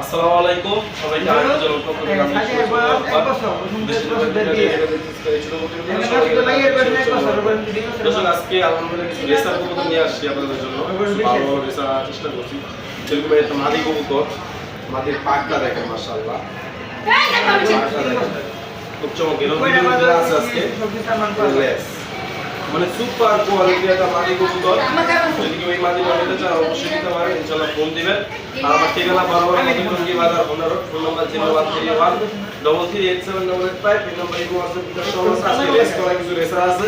আসসালামু আলাইকুম সবাইকে আরেকজন পক্ষ থেকে আমি দর্শক আজকে আলহামদুলিল্লাহ কিছু রেসার কবুতর নিয়ে আসছি আপনাদের জন্য ভালো রেসার চেষ্টা করছি সেরকম একটা মাদি কবুতর মাদির পাকটা দেখেন মাশাআল্লাহ খুব চমৎকার আছে আজকে মানে সুপার কোয়ালিটি একটা মাদি কবুতর যদি কেউ এই মাদি নিতে চান অবশ্যই নিতে পারেন ইনশাআল্লাহ ফোন দিবেন আর আমার ঠিকানা বরাবর মদিনাটঙ্গী বাজার 15 ফোন নাম্বার 01313387885 এই নম্বরে হোয়াটসঅ্যাপ বিকাশ সহ আজকে রেস করা কিছু রেসার আছে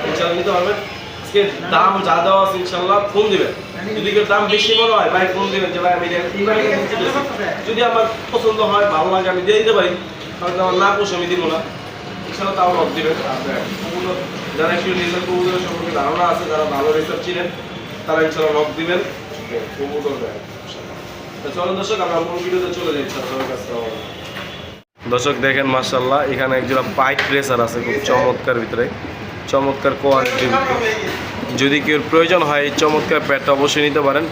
ইনশাআল্লাহ নিতে পারবেন আজকে দাম যা দেওয়া আছে ইনশাআল্লাহ ফোন দিবেন যদি কেউ দাম বেশি মনে হয় ভাই ফোন দিবেন যে ভাই আমি যদি আমার পছন্দ হয় ভালো লাগে আমি দিয়ে দিতে পারি তাহলে আমার না পোষে আমি দিব না ইনশাআল্লাহ তাও নক দিবেন যারা একটু রেসার কবুতরের সম্পর্কে ধারণা আছে যারা ভালো রেসার ছিলেন তারা ইনশাআল্লাহ নক দিবেন কবুতর দেয় চলুন দর্শক আমরা মূল ভিডিওতে চলে যাই সবার কাছে দর্শক দেখেন মাশাআল্লাহ এখানে একজোড়া পাইট রেসার আছে খুব চমৎকার ভিতরে চমৎকার কোয়ালিটির যদি কেউ প্রয়োজন হয় এই চমৎকার প্যাডটা অবশ্যই নিতে পারেন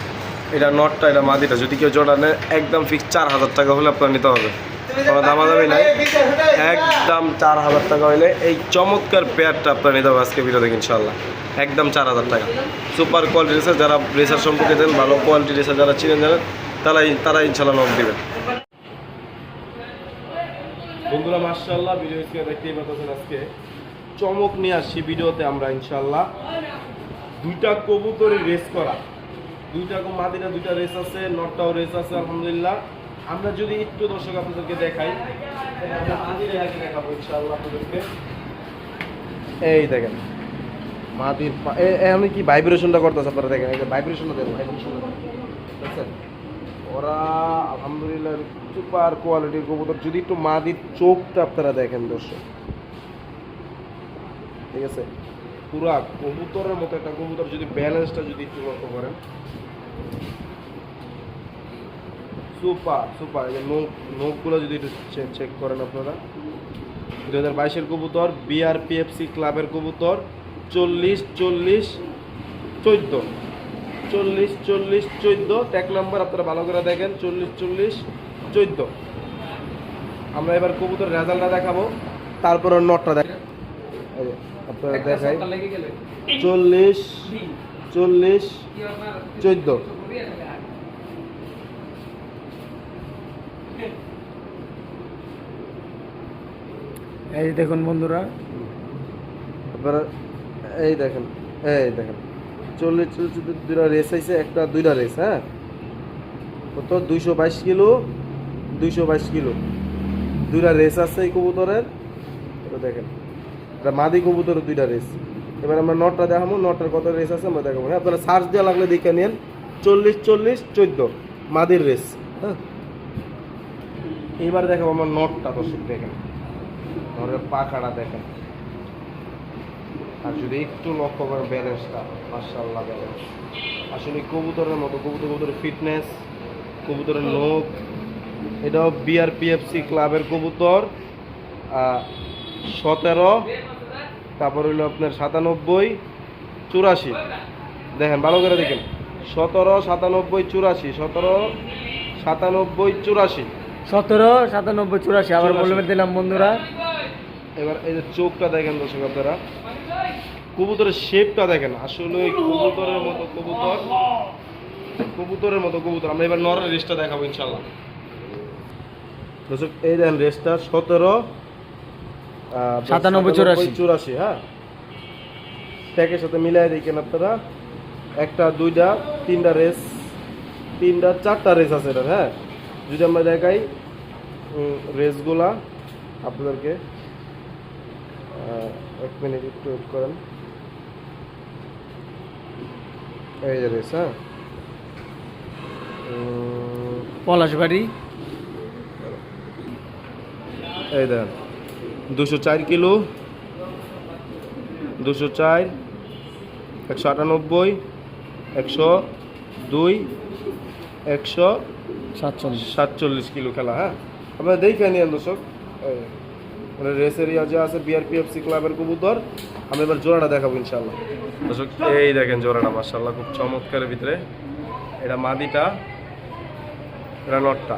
এটা নটটা এটা মাদিটা যদি কেউ জোড়া নেয় একদম ফিক্স 4000 টাকা হলে আপনার নিতে হবে কোনো দামাদামি নাই একদম 4000 টাকা হলে এই চমৎকার পেয়ারটা আপনার নিতে হবে আজকে ভিডিও দেখেন ইনশাআল্লাহ একদম 4000 টাকা সুপার কোয়ালিটি রেসার যারা রেসার সম্পর্কে জানেন ভালো কোয়ালিটি রেসার যারা চিনেন জানেন তারা ইনশাআল্লাহ নক দিবেন বন্ধুরা মাশাআল্লাহ ভিডিও স্ক্রিনে দেখতেই পাচ্ছেন আজকে চমক নিয়ে আসছি ভিডিওতে আমরা ইনশাআল্লাহ দুইটা কবুতরের রেস করা দুইটা মাদিনা দুইটা রেস আছে নটটাও রেস আছে আলহামদুলিল্লাহ আমরা যদি একটু দর্শক আপনাদেরকে দেখাই দেখাবো ইনশাআল্লাহ আপনাদেরকে এই দেখেন মাদির আমি কি ভাইব্রেশনটা করতেছে আপনারা দেখেন ভাইব্রেশনটা দেবো বুঝছেন ওরা আলহামদুলিল্লাহ সুপার কোয়ালিটির কবুতর যদি একটু মাদির চোখটা আপনারা দেখেন দর্শক ঠিক আছে পুরা কবুতরের মতো একটা কবুতর যদি ব্যালেন্সটা যদি একটু লক্ষ্য করেন সুপার এই নোকগুলো যদি একটু চেক করেন আপনারা 2022-এর কবুতর বিআরপিএফসি ক্লাবের কবুতর 40-14 ট্যাগ নাম্বার আপনারা ভালো করে দেখেন 40-14 আমরা এবার কবুতর রেজাল্টটা দেখাবো তারপর নটটা দেখেন আপনারা দেখাই 40-14 এই দেখুন বন্ধুরা আপনারা এই দেখেন 40 দুইটা রেস আছে একটা দুইটা রেস হ্যাঁ কত 222 কিলো দুইটা রেস আছে এই কবুতরের এটা দেখেন এটা মাদি কবুতরের দুইটা রেস এবার আমরা নটটা দেখাবো নটটার কত রেস আছে আমরা দেখাবো হ্যাঁ আপনারা সার্চ দেওয়া লাগলে দেখে নেন 40-14 মাদির রেস হ্যাঁ এবার দেখাবো আমরা নটটা দর্শক দেখেন নটের পাখাটা দেখেন আর যদি একটু লক্ষ্য করেন ব্যালেন্সটা মাশাআল্লাহ ব্যালেন্স আসলে কবুতরের মতো কবুতরের ফিটনেস কবুতরের নোক এটাও বিআরপিএফসি ক্লাবের কবুতর 17 তারপর হইলো আপনার 97-84 দেখেন ভালো করে দেখেন 17-97-84 আবার বলে দিলাম বন্ধুরা এবার এই যে চোখটা দেখেন দর্শক আপনারা কবুতরের শেপটা দেখেন আসলে কবুতরের মতো কবুতর আমরা এবার নরের রেসটা দেখাবো ইনশাআল্লাহ দর্শক এই দেখেন রেসটা 97-84 হ্যাঁ ট্যাগের সাথে মিলাই দেখেন আপনারা একটা দুইটা তিনটা রেস চারটা রেস আছে এটা হ্যাঁ যদি আমরা দেখাই রেসগুলা আপনাদেরকে এক মিনিট একটু ওয়েট করেন এই যে রেস হ্যাঁ পলাশবাড়ি এই দেখেন 204 কিলো 204 198 102 147 কিলো খেলা হ্যাঁ আপনারা দেখে নিন দর্শক মানে রেসের যে আছে বিআরপিএফসি ক্লাবের কবুতর আমরা এবার জোড়াটা দেখাবো ইনশাআল্লাহ দর্শক এই দেখেন জোড়াটা মাশাআল্লাহ খুব চমৎকারের ভিতরে এটা মাদিটা এটা নটটা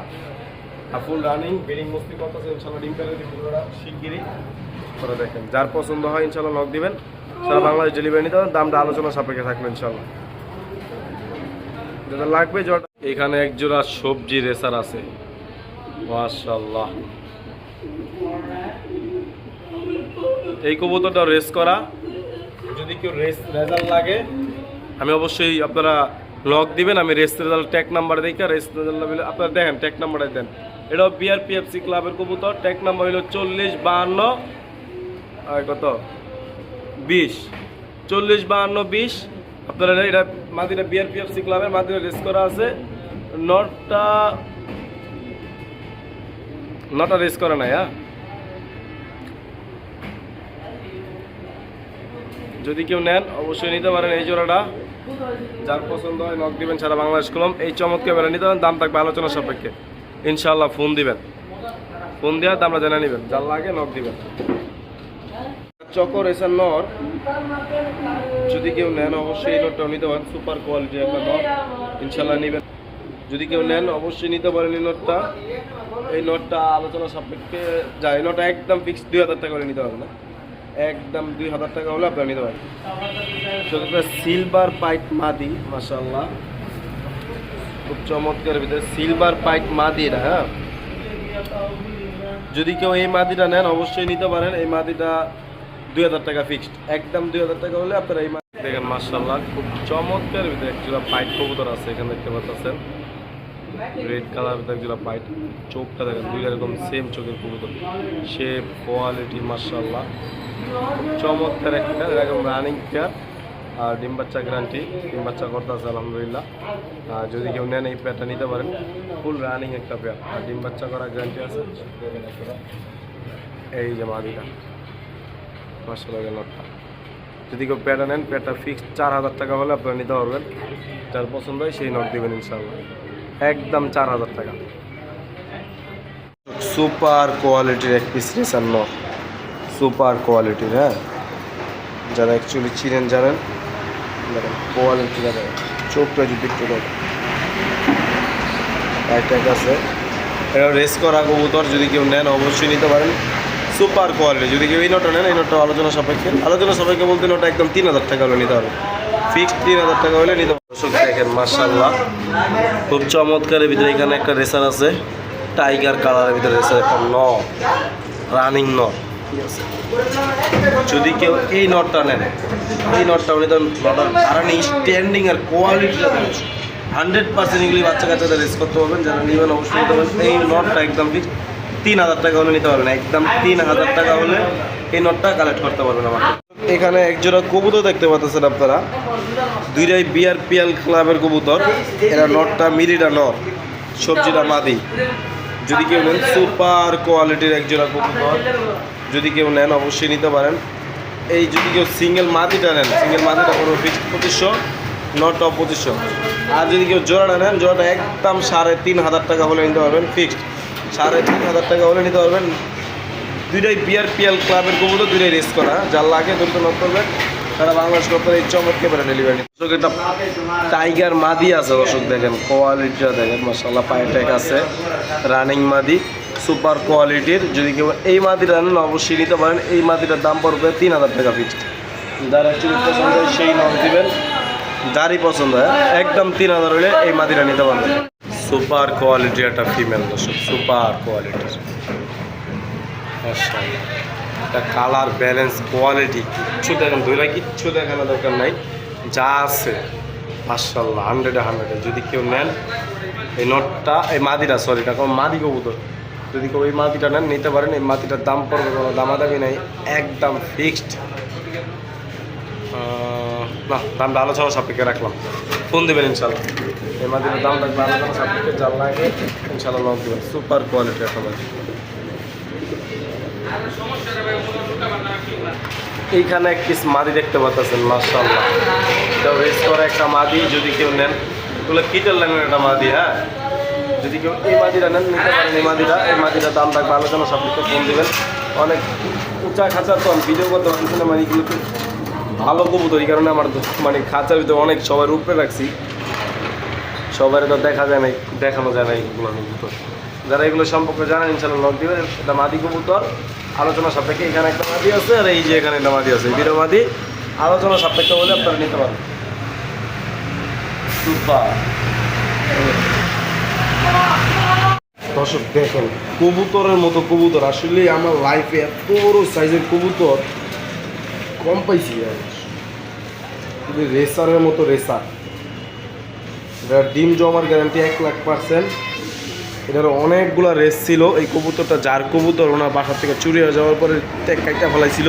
আর ফুল রানিং বেরিং মস্তি করতেছে ইনশাল্লাহ ডিম পেলে পুরোটা শিগগিরই করে দেখেন। যার পছন্দ হয় ইনশাল্লাহ নক দিবেন, সারা বাংলাদেশ ডেলিভারি নিতে হবে, দামটা আলোচনা সাপেক্ষে থাকবে ইনশাল্লাহ। যেটা লাগবে জোড়া। এখানে এক জোড়া সবজি রেসার আছে মাশাআল্লাহ। এই কবুতরটা রেস করা, যদি কেউ রেজাল্ট লাগে আমি অবশ্যই আপনারা লক দিবেন, আমি রেস রেজাল্ট ট্যাগ নাম্বার দেখে রেস রেজাল্ট আপনারা দেখেন ট্যাগ নাম্বারটা দেন। এটাও বিআরপিএফসি ক্লাবের কবুতর, ট্যাগ নাম্বার হলো 4052 আর কত 20 4052 20। আপনারা এটা মাদিনা বিআরপিএফসি ক্লাবের মাদিনা রেস করা আছে। নটা রেস করা নাই। হ্যাঁ, যদি কেউ নেন অবশ্যই নিতে পারেন এই জোড়াটা। যার পছন্দ হয় নক দিবেন, সারা বাংলাদেশ কলম। এই চমৎকার বেলা নিতে পারেন, দাম থাকবে আলোচনা সাপেক্ষে ইনশাআল্লাহ। ফোন দিবেন, ফোন দেওয়ার দামটা জেনে নেবেন, যার লাগে নক দিবেন। চকর এসার নর, যদি কেউ নেন অবশ্যই এই নটটাও নিতে পারেন, সুপার কোয়ালিটি একটা নট ইনশাআল্লাহ নেবেন। যদি কেউ নেন অবশ্যই নিতে পারেন এই নটটা। এই নটটা আলোচনা সাপেক্ষে যায়, এই নটটা একদম ফিক্সড 2000 টাকা করে নিতে পারবেন না, একদম 2000 টাকা হলে আপনারা নিতে পারেন। সিলভার পাইট মাদি মাশাআল্লাহ, খুব চমৎকার ভিতরে সিলভার পাইট মাদি এটা। হ্যাঁ, যদি কেউ এই মাদিটা নেন অবশ্যই নিতে পারেন। এই মাদিটা 2000 টাকা ফিক্সড, একদম 2000 টাকা হলে আপনারা এই মাদি দেখেন মাশাআল্লাহ। খুব চমৎকার ভিতরে একজোড়া পাইট কবুতর আছে, এখানে দেখতে পাচ্ছেন রেড কালার ভিতরে একজোড়া পাইট। চোখটা দেখেন দুই এরকম সেম চোখের কবুতর, শেপ কোয়ালিটি মাশাআল্লাহ চমৎকার একটা এরকম রানিং পেয়ার। আর ডিম বাচ্চা গ্যারান্টি, ডিম বাচ্চা করতে আছে আলহামদুলিল্লাহ। আর যদি কেউ নেন এই পেয়ারটা নিতে পারেন, ফুল রানিং একটা পেয়ার আর ডিম বাচ্চা করার গ্যারান্টি আছে। এই যে মাদিটা মাশাআল্লাহ নটটা, যদি কেউ পেয়ারটা নেন পেয়ারটা ফিক্সড 4000 টাকা হলে আপনারা নিতে পারবেন। যার পছন্দ হয় সেই নট দেবেন ইনশাআল্লাহ, একদম 4000 টাকা। সুপার কোয়ালিটির এক পিস রেসার নট, সুপার কোয়ালিটির। হ্যাঁ, যারা অ্যাকচুয়ালি চিনেন জানেন, দেখেন কোয়ালিটি দেখেন, চোখটা যদি একটু দেখেন এক আছে। এটা রেস করা কবুতর, যদি কেউ নেন অবশ্যই নিতে পারেন, সুপার কোয়ালিটি। যদি কেউ এই নটটা নেন, এই নটটা আলোচনা সাপেক্ষে বলতে নটটা একদম 3000 টাকা হলে নিতে হবে, ফিক্সড 3000 টাকা হলে নিতে হবে। দর্শক দেখেন মাশাআল্লাহ খুব চমৎকারের ভিতরে এখানে একটা রেসার আছে, টাইগার কালারের ভিতরে রেসার একটা নট, রানিং নট। ঠিক আছে, যদি কেউ এই নটটা নেন, এই নটটা উনি তো নটার রানিং স্ট্যান্ডিং আর কোয়ালিটিটা দেন 100% এগুলি বাচ্চা কাচ্চাদের রেস করতে পারবেন। যারা নেবেন অবশ্যই নিতে পারবেন। এই নটটা একদম ফিক্সড 3000 টাকা হলে নিতে পারবেন, একদম 3000 টাকা হলে এই নটটা কালেক্ট করতে পারবেন আমার। এখানে একজোড়া কবুতর দেখতে পাচ্ছেন আপনারা, দুইটাই বিআরপিএল ক্লাবের কবুতর। এরা নটটা মিরিটা নট, সবজিটা মাদি। যদি কেউ নেন সুপার কোয়ালিটির একজোড়া কবুতর, যদি কেউ নেন অবশ্যই নিতে পারেন। এই যদি কেউ সিঙ্গেল মাদিটা নেন, সিঙ্গেল মাদিটা কোনো ফিক্সড 2500, নটটা 2500। আর যদি কেউ জোড়াটা নেন, জোড়াটা একদম 3500 টাকা হলে নিতে পারবেন, ফিক্সড 3500 টাকা হলে নিতে পারবেন। দুইটাই বিআরপিএল ক্লাবের কবুতর, দুইটাই রেস করা। যার লাগে দ্রুত নক করবেন, সারা বাংলাদেশ করতে এই চমৎকার বেড়ে ডেলিভারি। দর্শক একটা টাইগার মাদি আছে, দর্শক দেখেন কোয়ালিটিটা দেখেন মাশাআল্লাহ, পায়ে ট্যাগ আছে, রানিং মাদি সুপার কোয়ালিটির। যদি কেউ এই মাদিটা নেন অবশ্যই নিতে পারেন। এই মাদিটার দাম পড়বে 3000 টাকা ফিক্সড। যার অ্যাকচুয়ালি পছন্দ হয় সেই নক দিবেন, যারই পছন্দ হয় একদম 3000 হলে এই মাদিটা নিতে পারবেন। সুপার কোয়ালিটির একটা ফিমেল দর্শক, সুপার কোয়ালিটির মাশাআল্লাহ, একটা কালার ব্যালেন্স কোয়ালিটি কিচ্ছু দেখেন, ধরে কিচ্ছু দেখানোর দরকার নাই, যা আছে মাশাআল্লাহ 100-100। যদি কেউ নেন এই নটটা, এই মাদিটা, সরি এটা কোনো মাদি কবুতর, যদি কেউ এই মাদিটা নেন নিতে পারেন। এই মাদিটার দাম পড়বে কোনো দামাদামি নাই, একদম ফিক্সড। না, দামটা আলোচনা সাপেক্ষে রাখলাম, ফোন দেবেন ইনশাল্লাহ। এই মাদিটার দাম রাখবে আলোচনা সাপেক্ষে, যার লাগে ইনশাল্লাহ নক দেবেন। সুপার কোয়ালিটি একটা মাদি। এইখানে এক পিস মাদি দেখতে পাচ্ছেন মাশাআল্লাহ, এটা রেস করা একটা মাদি। যদি কেউ নেন, এগুলো কিটের লাইনের একটা মাদি। হ্যাঁ, যদি কেউ এই মাদিটা নেন নিতে পারেন। এই মাদিটার দাম থাকবে আলোচনা সাপেক্ষে, ফোন দেবেন। অনেক উঁচা খাঁচার তো আমি ভিডিও করতে পারছি না, মানে এগুলো ভালো কবুতর, এই কারণে আমার মানে খাঁচার ভিতরে অনেক সবাই উপরে রাখছি, সবার তো দেখা যায় না, দেখানো যায় না এইগুলো কবুতর। যারা এগুলো সম্পর্কে জানেন ইনশাল্লাহ নক দিবেন। এটা মাদি কবুতর, আলোচনা সাপেক্ষে এখানে একটা মাদি আছে, আর এই যে এখানে একটা মাদি আছে, এই দুটো মাদি আলোচনা সাপেক্ষে বলে আপনারা নিতে পারেন। সুপার। দর্শক দেখেন কবুতরের মতো কবুতর, আসলে আমার লাইফে এত বড় সাইজের কবুতর কম পাইছি। রেসারের মতো রেসার, এটার ডিম জমার গ্যারান্টি 1,00,000%। এটার অনেকগুলো রেস ছিল। এই কবুতরটা যার কবুতর ওনার বাসা থেকে চুরি হয়ে যাওয়ার পরে ট্যাগ কাইটা ফেলাইছিল,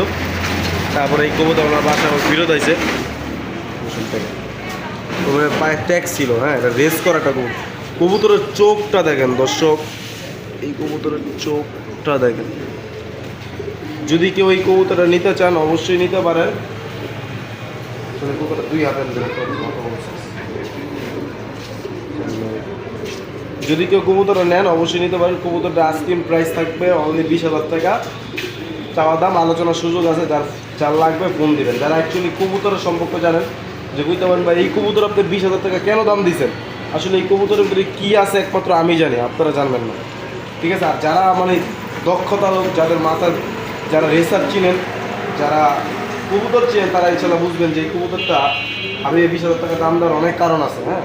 তারপরে এই কবুতর ওনার বাসা ফেরত আইছে। পায়ে ট্যাগ ছিল। হ্যাঁ, এটা রেস করা একটা কবুতর। কবুতরের চোখটা দেখেন দর্শক, এই কবুতরের চোখটা দেখেন। যদি কেউ এই কবুতরটা নিতে চান অবশ্যই নিতে পারেন। দুই হাতের যদি কেউ কবুতরটা নেন অবশ্যই নিতে পারেন। কবুতরটা আইসক্রিম প্রাইস থাকবে অনলি 20,000 টাকা। চাওয়া দাম, আলোচনার সুযোগ আছে। যার লাগবে ফোন দিবেন। যারা অ্যাকচুয়ালি কবুতরের সম্পর্কে জানেন, যে বুঝতে পারেন ভাই এই কবুতর আপনি 20,000 টাকা কেন দাম দিচ্ছেন, আসলে এই কবুতরের ভিতরে কী আছে একমাত্র আমি জানি, আপনারা জানবেন না। ঠিক আছে। আর যারা মানে দক্ষতা লোক, যাদের মাথার, যারা রেসার চিনেন, যারা কবুতর চিনেন, তারা ইনশাল্লাহ বুঝবেন যে এই কবুতরটা আমি এই 20,000 টাকা দাম দেওয়ার অনেক কারণ আছে। হ্যাঁ,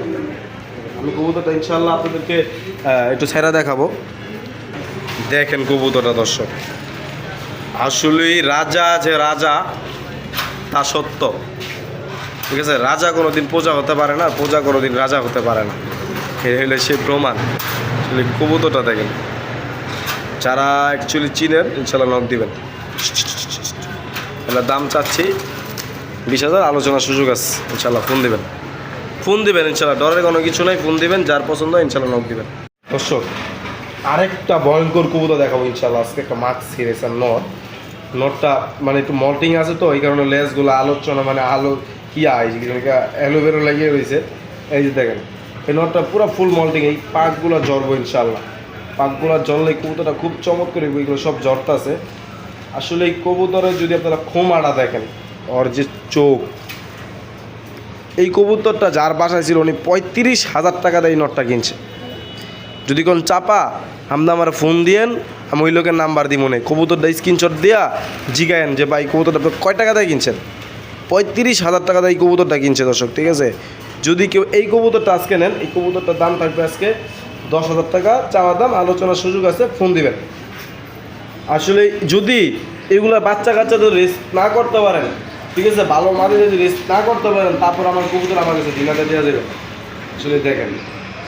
আমি কবুতরটা ইনশাল্লাহ আপনাদেরকে একটু ছেড়া দেখাবো। দেখেন কবুতরটা দর্শক, আসলেই রাজা যে রাজা তা সত্য। ঠিক আছে, রাজা কোনোদিন প্রজা হতে পারে না, প্রজা কোনোদিন রাজা হতে পারে না। এই হলে সে প্রমাণ। আসলে কবুতরটা দেখেন, যারা অ্যাকচুয়ালি চিনেন ইনশাল্লাহ নক দিবেন। এটার দাম চাচ্ছি 20,000, আলোচনার সুযোগ আছে। ইনশাল্লাহ ফোন দিবেন ইনশাল্লাহ, ডরের কোনো কিছু নাই। ফোন দিবেন, যার পছন্দ ইনশাল্লাহ নক দিবেন। দর্শক আরেকটা ভয়ঙ্কর কবুতর দেখাবো ইনশাল্লাহ আজকে। একটা মাছ সিরিজ আর নটটা মানে একটু মল্টিং আছে তো, এই কারণে লেজগুলো আলোচনা মানে আলো অ্যালোভেরা লাগিয়ে রয়েছে। এই যে দেখেন এই নটটা পুরো ফুল মল্টিং। এই পাকগুলো জ্বরবো ইনশাল্লাহ। পাকগুলো জ্বললে কবুতরটা খুব চমৎকার, এগুলো সব জ্বরটা আছে। আসলে এই কবুতরের যদি আপনারা খোমাটা দেখেন, ওর যে চোখ, এই কবুতরটা যার বাসায় ছিল উনি 35,000 টাকা দিয়ে এই নটটা কিনছে। যদি কোন চাপা আমরা আমার ফোন দিয়েন, আমি ওই লোকের নাম্বার দিই মনে, কবুতরটা স্ক্রিনশট দিয়া জিগায়েন যে ভাই কবুতরটা আপনি কয় টাকা দিয়ে কিনছেন। 35,000 টাকা দিয়ে এই কবুতরটা কিনছে দর্শক। ঠিক আছে, যদি কেউ এই কবুতরটা আজকে নেন, এই কবুতরটার দাম থাকবে আজকে 10,000 টাকা চাওয়া দাম, আলোচনার সুযোগ আছে, ফোন দিবেন। আসলে যদি এগুলা বাচ্চা কাচ্চাদের রেস্ট না করতে পারেন, ঠিক আছে, ভালো মাঝে যদি রেস্ট না করতে পারেন, তারপর আমার কবুতর আমার কাছে ঢিলাতে দেওয়া যাবে। আসলে দেখেন,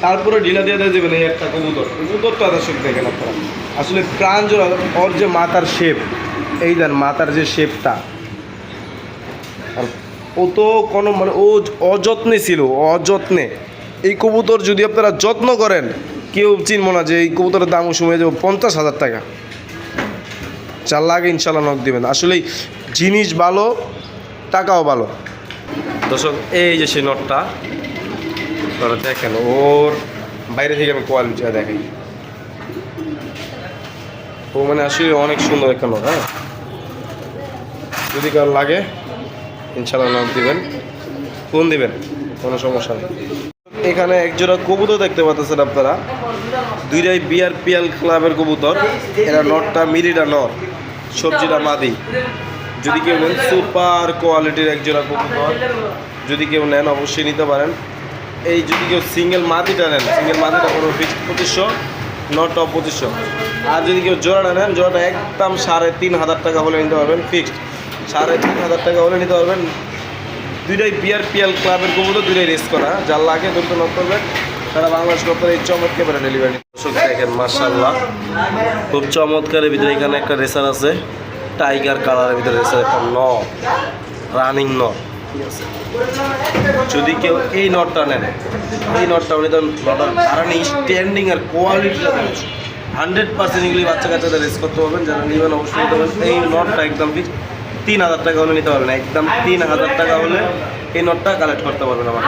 তারপরে ঢিলা দিয়ে দেওয়া যাবেন। এই একটা কবুতরটা দর্শক দেখেন আপনারা, আসলে প্রাণ জোড়া। ওর যে মাথার শেপ, এই দেন মাথার যে শেপটা, আর ও তো কোনো মানে ও অযত্নে ছিল, অযত্নে। এই কবুতর যদি আপনারা যত্ন করেন, কেউ চিনব না যে এই কবুতরের দাম সময় যাবে 50,000 টাকা। যার লাগে ইনশাল্লাহ নক দিবেন। আসলেই জিনিস ভালো, টাকাও ভালো। দর্শক এই যে সেই নটটা দেখেন, ওর বাইরে থেকে আমি কোয়ালিটিটা দেখাই। ও মানে আসলে অনেক সুন্দর একটা নট। হ্যাঁ, যদি কারো লাগে ইনশাল্লাহ নক দিবেন, ফোন দিবেন, কোনো সমস্যা নেই। এখানে একজোড়া কবুতর দেখতে পাচ্ছেন আপনারা, দুইটাই বিআরপিএল ক্লাবের কবুতর। এরা নটটা মিলিটা নট, সবজিটা মাদি। যদি কেউ নেন সুপার কোয়ালিটির একজোড়া কবুতর, যদি কেউ নেন অবশ্যই নিতে পারেন। এই যদি কেউ সিঙ্গেল মাদিটা নেন, সিঙ্গেল মাদিটা কোনো ফিক্সড 2500, নটটা 2500। আর যদি কেউ জোড়াটা নেন, জোড়াটা একদম 3,500 টাকা হলে নিতে পারবেন, ফিক্সড 3,500 টাকা হলে নিতে পারবেন। দুইটাই বিআরপিএল ক্লাবের কবুতর, দুইটাই রেস করা। যার লাগে দ্রুত নক করবেন। তারা বাংলাদেশ করতে এই চমৎকার করে ডেলিভারি। দেখেন মাশাআল্লাহ, খুব চমৎকারের ভিতরে এখানে একটা রেসার আছে, টাইগার কালারের ভিতরে রেসার, একটা নট, রানিং নট। ঠিক আছে, যদি কেউ এই নটটা নেন, এই নটটা উনি তো নটার কারণে স্ট্যান্ডিং আর কোয়ালিটিটা দেন 100% এগুলি বাচ্চা কাচ্চাদের রেস করতে পারবেন। যারা নেবেন অবশ্যই নিতে পারবেন। এই নটটা একদম ফিক্স 3,000 টাকা হলে নিতে পারবেন, একদম 3,000 টাকা হলে এই নটটা কালেক্ট করতে পারবেন আমার।